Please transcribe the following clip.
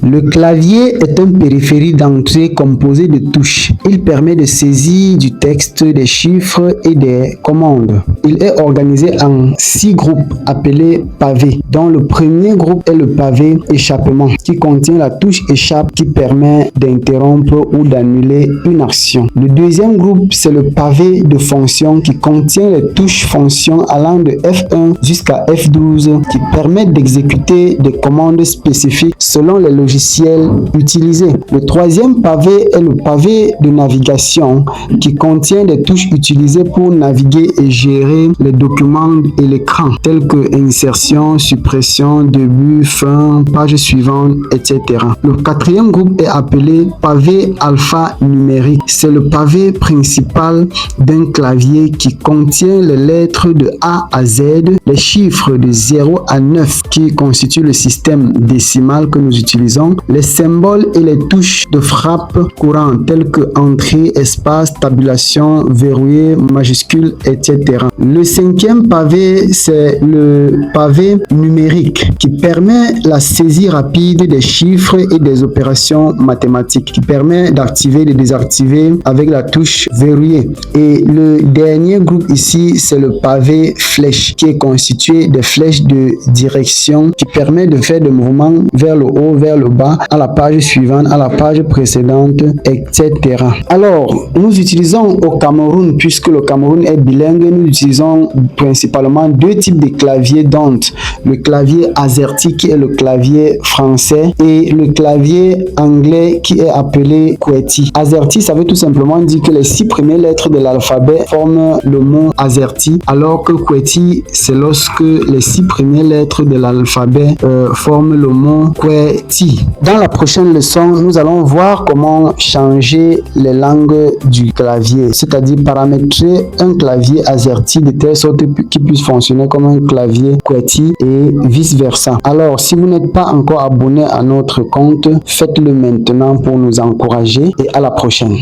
Le clavier est un périphérique d'entrée composé de touches. Il permet de saisir du texte, des chiffres et des commandes. Il est organisé en 6 groupes appelés pavés, dont le premier groupe est le pavé échappement, qui contient la touche échappe qui permet d'interrompre ou d'annuler une action. Le deuxième groupe, c'est le pavé de fonction qui contient les touches fonction allant de F1 jusqu'à F12 qui permettent d'exécuter des commandes spécifiques selon les logiciels utilisés. Le troisième pavé est le pavé de navigation qui contient des touches utilisées pour naviguer et gérer les documents et l'écran tels que insertion, suppression, début, fin, page suivante, etc. Le quatrième groupe est appelé pavé alphanumérique. C'est le pavé principal d'un clavier qui contient les lettres de A à Z, les chiffres de 0 à 9 qui constituent le système décimal que nous utilisons, les symboles et les touches de frappe courantes telles que entrée, espace, tabulation, verrouillé, majuscule, etc. Le cinquième pavé, c'est le pavé numérique qui permet la saisie rapide des chiffres et des opérations mathématiques, qui permet d'activer et de désactiver avec la touche verrouillée. Et le dernier groupe ici, c'est le pavé flèche qui est constitué de flèches de direction qui permet de faire des mouvements vers le haut, vers le bas, à la page suivante, à la page précédente, etc. Alors, nous utilisons au Cameroun, puisque le Cameroun est bilingue, nous utilisons principalement 2 types de claviers, dont le clavier AZERTY qui est le clavier français et le clavier anglais qui est appelé QWERTY. AZERTY, ça veut tout simplement dire que les 6 premières lettres de l'alphabet forment le mot AZERTY, alors que QWERTY, c'est lorsque les 6 premières lettres de l'alphabet forment le mot QWERTY. Dans la prochaine leçon, nous allons voir comment changer les langues du clavier, c'est-à-dire paramétrer un clavier AZERTY de telle sorte qu'il puisse fonctionner comme un clavier QWERTY et vice-versa. Alors, si vous n'êtes pas encore abonné à notre compte, faites-le maintenant pour nous encourager et à la prochaine.